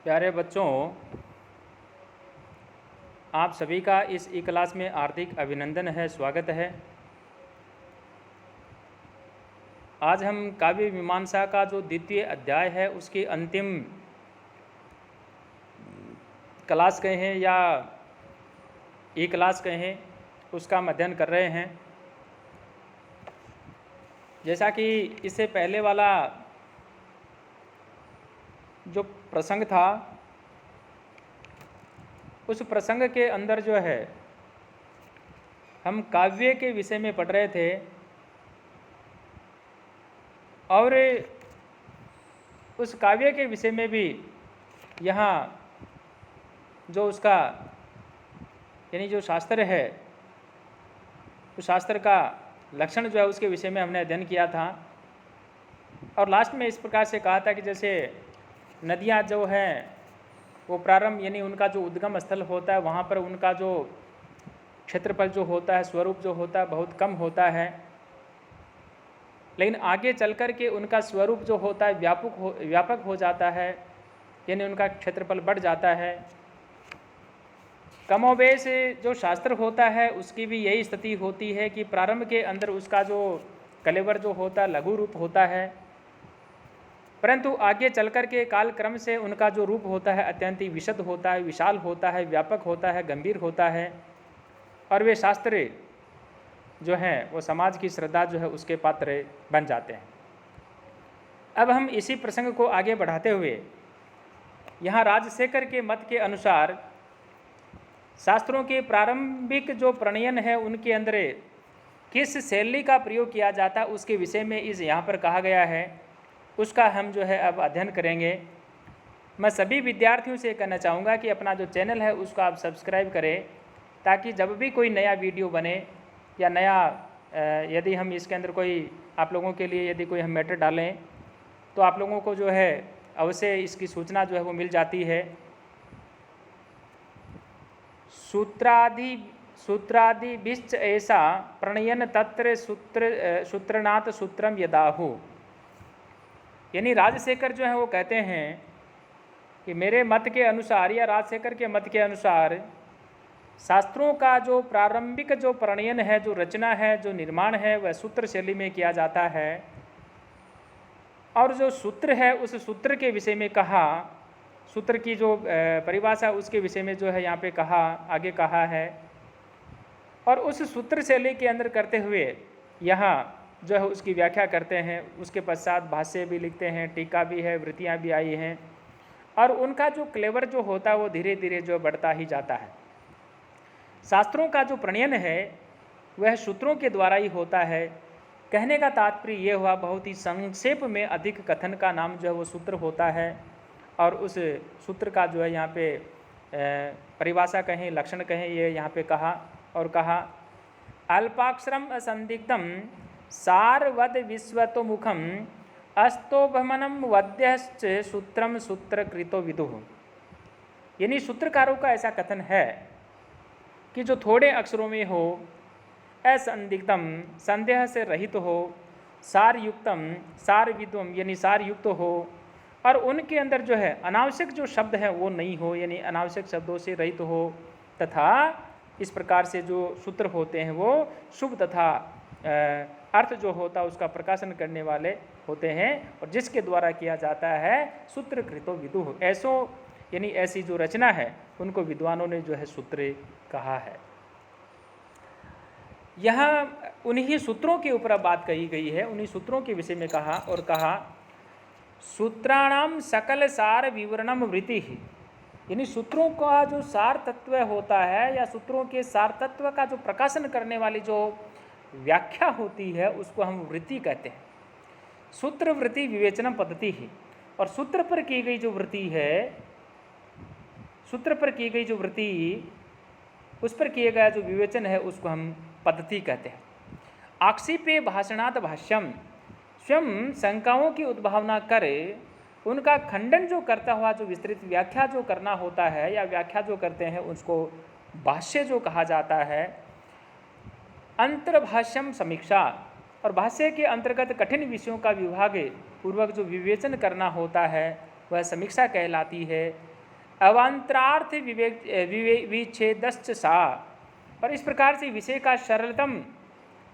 प्यारे बच्चों, आप सभी का इस ई क्लास में हार्दिक अभिनंदन है, स्वागत है। आज हम काव्य मीमांसा का जो द्वितीय अध्याय है उसकी अंतिम क्लास कहें या ई क्लास कहें, उसका हम अध्ययन कर रहे हैं। जैसा कि इससे पहले वाला जो प्रसंग था, उस प्रसंग के अंदर जो है हम काव्य के विषय में पढ़ रहे थे और उस काव्य के विषय में भी यहाँ जो उसका यानी जो शास्त्र है, उस शास्त्र का लक्षण जो है उसके विषय में हमने अध्ययन किया था। और लास्ट में इस प्रकार से कहा था कि जैसे नदियाँ जो हैं वो प्रारंभ यानी उनका जो उद्गम स्थल होता है वहाँ पर उनका जो क्षेत्रफल जो होता है, स्वरूप जो होता है बहुत कम होता है, लेकिन आगे चल कर के उनका स्वरूप जो होता है व्यापक हो जाता है, यानी उनका क्षेत्रफल बढ़ जाता है। कमोबेश जो शास्त्र होता है उसकी भी यही स्थिति होती है कि प्रारंभ के अंदर उसका जो कलेवर जो होता है लघु रूप होता है, परंतु आगे चलकर के कालक्रम से उनका जो रूप होता है अत्यंत ही विशद होता है, विशाल होता है, व्यापक होता है, गंभीर होता है, और वे शास्त्र जो हैं वो समाज की श्रद्धा जो है उसके पात्र बन जाते हैं। अब हम इसी प्रसंग को आगे बढ़ाते हुए यहाँ राजशेखर के मत के अनुसार शास्त्रों के प्रारंभिक जो प्रणयन है उनके अंदर किस शैली का प्रयोग किया जाता है उसके विषय में इस यहाँ पर कहा गया है, उसका हम जो है अब अध्ययन करेंगे। मैं सभी विद्यार्थियों से कहना चाहूँगा कि अपना जो चैनल है उसको आप सब्सक्राइब करें, ताकि जब भी कोई नया वीडियो बने या नया यदि हम इसके अंदर कोई आप लोगों के लिए यदि कोई हम मैटर डालें तो आप लोगों को जो है अवश्य इसकी सूचना जो है वो मिल जाती है। सूत्रादि विश्च ऐसा प्रणयन तत्र सूत्रनाथ सूत्रम यदाहु, यानी राजशेखर जो है वो कहते हैं कि मेरे मत के अनुसार या राजशेखर के मत के अनुसार शास्त्रों का जो प्रारंभिक जो प्रणयन है, जो रचना है, जो निर्माण है वह सूत्र शैली में किया जाता है। और जो सूत्र है उस सूत्र के विषय में कहा, सूत्र की जो परिभाषा उसके विषय में जो है यहाँ पे कहा, आगे कहा है। और उस सूत्र शैली के अंदर करते हुए यहाँ जो है उसकी व्याख्या करते हैं। उसके पश्चात भाष्य भी लिखते हैं, टीका भी है, वृत्तियाँ भी आई हैं, और उनका जो क्लेवर जो होता है वो धीरे धीरे जो बढ़ता ही जाता है। शास्त्रों का जो प्रणयन है वह सूत्रों के द्वारा ही होता है। कहने का तात्पर्य ये हुआ, बहुत ही संक्षेप में अधिक कथन का नाम जो है वो सूत्र होता है। और उस सूत्र का जो है यहाँ पे परिभाषा कहें, लक्षण कहें, ये यहाँ पे कहा। और कहा अल्पाक्षरम असंदिग्धम सारवद विश्वतोमुखम अस्तोभमनम वद्यश्च सूत्रम सूत्रकृतो विदुः, यानी सूत्रकारों का ऐसा कथन है कि जो थोड़े अक्षरों में हो, असंदिग्धम संदेह से रहित हो, सारयुक्तम सारविद्वम यानी सारयुक्त हो, और उनके अंदर जो है अनावश्यक जो शब्द है वो नहीं हो, यानी अनावश्यक शब्दों से रहित हो, तथा इस प्रकार से जो सूत्र होते हैं वो शुभ तथा अर्थ जो होता है उसका प्रकाशन करने वाले होते हैं, और जिसके द्वारा किया जाता है सूत्रकृतो विदुः, ऐसो यानी ऐसी जो रचना है उनको विद्वानों ने जो है सूत्र कहा है। यहाँ उन्हीं सूत्रों के ऊपर बात कही गई है, उन्हीं सूत्रों के विषय में कहा। और कहा सूत्राणाम सकल सार विवरणम वृत्ति, यानी सूत्रों का जो सार तत्व होता है या सूत्रों के सार तत्व का जो प्रकाशन करने वाली जो व्याख्या होती है उसको हम वृत्ति कहते हैं। सूत्र वृत्ति विवेचनम पद्धति ही, और सूत्र पर की गई जो वृत्ति है, सूत्र पर की गई जो वृत्ति, उस पर किया गया जो विवेचन है उसको हम पद्धति कहते हैं। आक्षेपे भाषणात भाष्यम, स्वयं शंकाओं की उद्भावना करे उनका खंडन जो करता हुआ जो विस्तृत व्याख्या जो करना होता है या व्याख्या जो करते हैं उसको भाष्य जो कहा जाता है। अंतर्भाष्यम समीक्षा, और भाष्य के अंतर्गत कठिन विषयों का विभाग पूर्वक जो विवेचन करना होता है वह समीक्षा कहलाती है। अवान्तरार्थ विच्छेदश्च सा। और इस प्रकार से विषय का सरलतम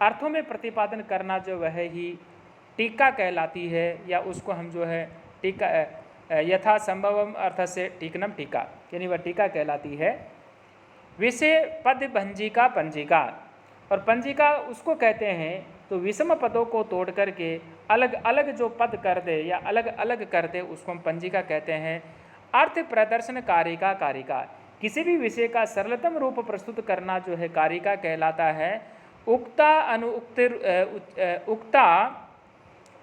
अर्थों में प्रतिपादन करना जो वह ही टीका कहलाती है, या उसको हम जो है टीका यथा संभवम अर्थ से टीकनम टीका, यानी वह टीका कहलाती है। विषय पद भंजिका पंजिका, और पंजिका उसको कहते हैं तो विषम पदों को तोड़ करके अलग अलग जो पद कर दे या अलग अलग कर दे उसको हम पंजिका कहते हैं। अर्थ प्रदर्शन कारिका कारिका, किसी भी विषय का सरलतम रूप प्रस्तुत करना जो है कारिका कहलाता है। उक्ता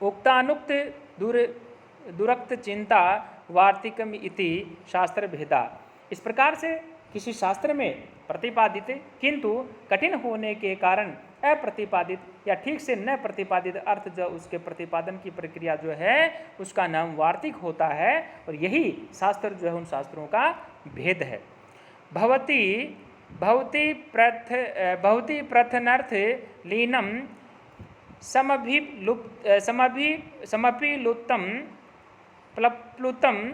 उक्तानुक्त दुरक्त चिंता वार्तिकम इति शास्त्र भेदा। इस प्रकार से किसी शास्त्र में प्रतिपादित किंतु कठिन होने के कारण अप्रतिपादित या ठीक से न प्रतिपादित अर्थ जो उसके प्रतिपादन की प्रक्रिया जो है उसका नाम वार्तिक होता है। और यही शास्त्र जो है उन शास्त्रों का भेद है। भवती प्रथनर्थ लीनम समभिलुप्तम प्लुप्लुतम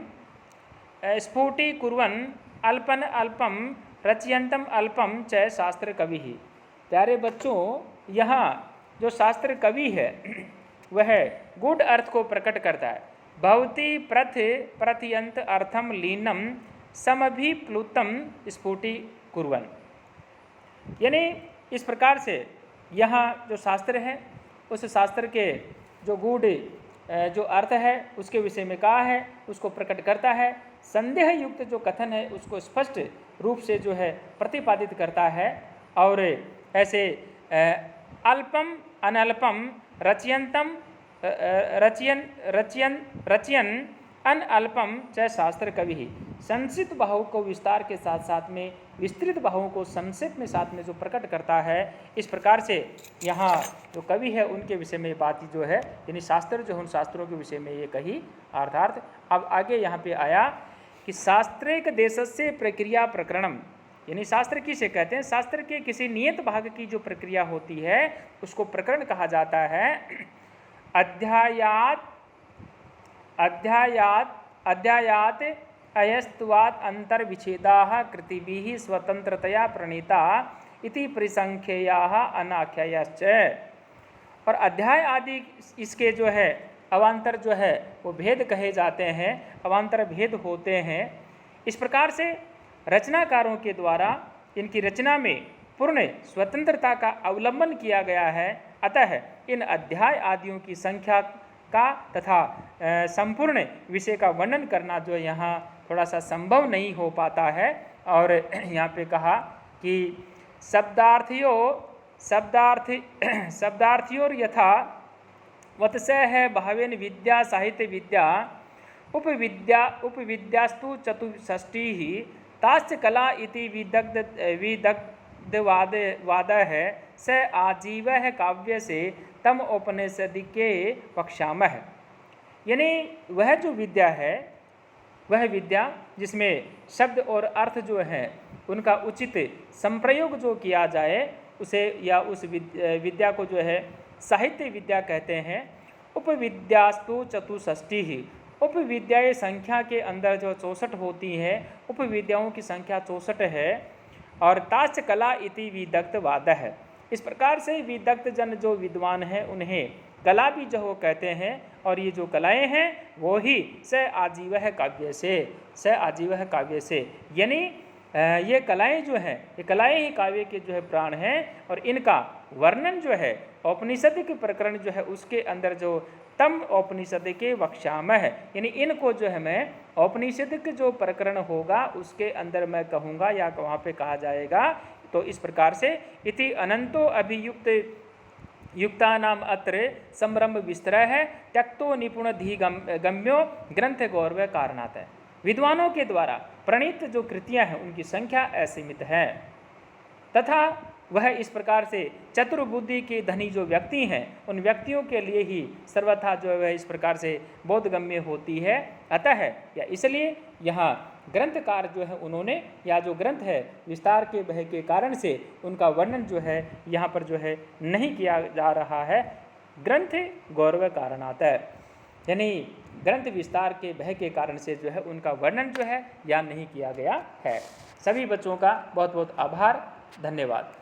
स्फुटीकुर्वन् अल्पन अल्पम रचयंतम अल्पम च शास्त्र कवि ही। प्यारे बच्चों, यहाँ जो शास्त्र कवि है वह गूढ़ अर्थ को प्रकट करता है। भवती प्रथयंत अर्थम लीनम समभिप्लुतम स्फुटीकुर्वन्, यानी इस प्रकार से यहाँ जो शास्त्र है उस शास्त्र के जो गूढ़ जो अर्थ है उसके विषय में कहा है उसको प्रकट करता है। संदेह युक्त जो कथन है उसको स्पष्ट रूप से जो है प्रतिपादित करता है। और ऐसे अल्पम अनल्पम रचयंतम रचयन अनअल्पम च शास्त्र कवि ही। संक्षिप्त भावों को विस्तार के साथ साथ में विस्तृत भावों को संक्षेप में साथ में जो प्रकट करता है, इस प्रकार से यहाँ जो कवि है उनके विषय में बात जो है, यानी शास्त्र जो उन शास्त्रों के विषय में ये कही अर्थार्थ। अब आगे यहाँ पे आया कि शास्त्रिक देशस्य प्रक्रिया प्रकरणम, यानी शास्त्र किसे कहते हैं? शास्त्र के किसी नियत भाग की जो प्रक्रिया होती है उसको प्रकरण कहा जाता है। अध्यायात अयस्तवाद अंतर्विच्छेदाः कृतिभिः स्वतंत्रतया प्रणीता इति परिसंख्यायाः अनाख्यायाश्च। और अध्याय आदि इसके जो है अवान्तर जो है वो भेद कहे जाते हैं, अवान्तर भेद होते हैं। इस प्रकार से रचनाकारों के द्वारा इनकी रचना में पूर्ण स्वतंत्रता का अवलंबन किया गया है। अतः इन अध्याय आदियों की संख्या का तथा संपूर्ण विषय का वर्णन करना जो यहाँ थोड़ा सा संभव नहीं हो पाता है। और यहाँ पे कहा कि शब्दार्थियोर यथा वत्स है भावेन विद्या साहित्य विद्या उपविद्यास्तु चतुष्षष्टि ही ताश्च कला इति विदग्धवाद है स आजीव है काव्य से तम औपनिषदिके वक्ष्यामः। यानी वह जो विद्या है वह विद्या जिसमें शब्द और अर्थ जो है उनका उचित संप्रयोग जो किया जाए उसे या उस विद्या को जो है साहित्य विद्या कहते हैं। उपविद्यास्तु चतुष्षष्टि ही, उपविद्याएं संख्या के अंदर जो 64 होती हैं, उपविद्याओं की संख्या 64 है। और ताश्च कला इति विदग्धवाद है। इस प्रकार से विदग्ध जन जो विद्वान हैं उन्हें कला भी जो कहते हैं। और ये जो कलाएं हैं वो ही स आजीवः काव्य से, यानी ये कलाएं जो हैं ये कलाएं ही काव्य के जो है प्राण हैं। और इनका वर्णन जो है औपनिषदिक प्रकरण जो है उसके अंदर जो तम औपनिषद के वक्ष्यामः, यानी इनको जो है मैं औपनिषदिक जो प्रकरण होगा उसके अंदर मैं कहूँगा या वहाँ पे कहा जाएगा। तो इस प्रकार से इति अनंतो अभियुक्त युक्तानाम अत्र संभ्रम विस्तर है त्यक्तो निपुण धी गम्यो ग्रंथ गौरव कारणात् है। विद्वानों के द्वारा प्रणीत जो कृतियां हैं उनकी संख्या असीमित है तथा वह इस प्रकार से चतुर्बुद्धि के धनी जो व्यक्ति हैं उन व्यक्तियों के लिए ही सर्वथा जो है इस प्रकार से बोधगम्य होती है। अतः या इसलिए यहाँ ग्रंथकार जो है उन्होंने या जो ग्रंथ है विस्तार के भय के कारण से उनका वर्णन जो है यहाँ पर जो है नहीं किया जा रहा है। ग्रंथ गौरव कारणात्, यानी ग्रंथ विस्तार के भय के कारण से जो है उनका वर्णन जो है यहाँ नहीं किया गया है। सभी बच्चों का बहुत बहुत आभार, धन्यवाद।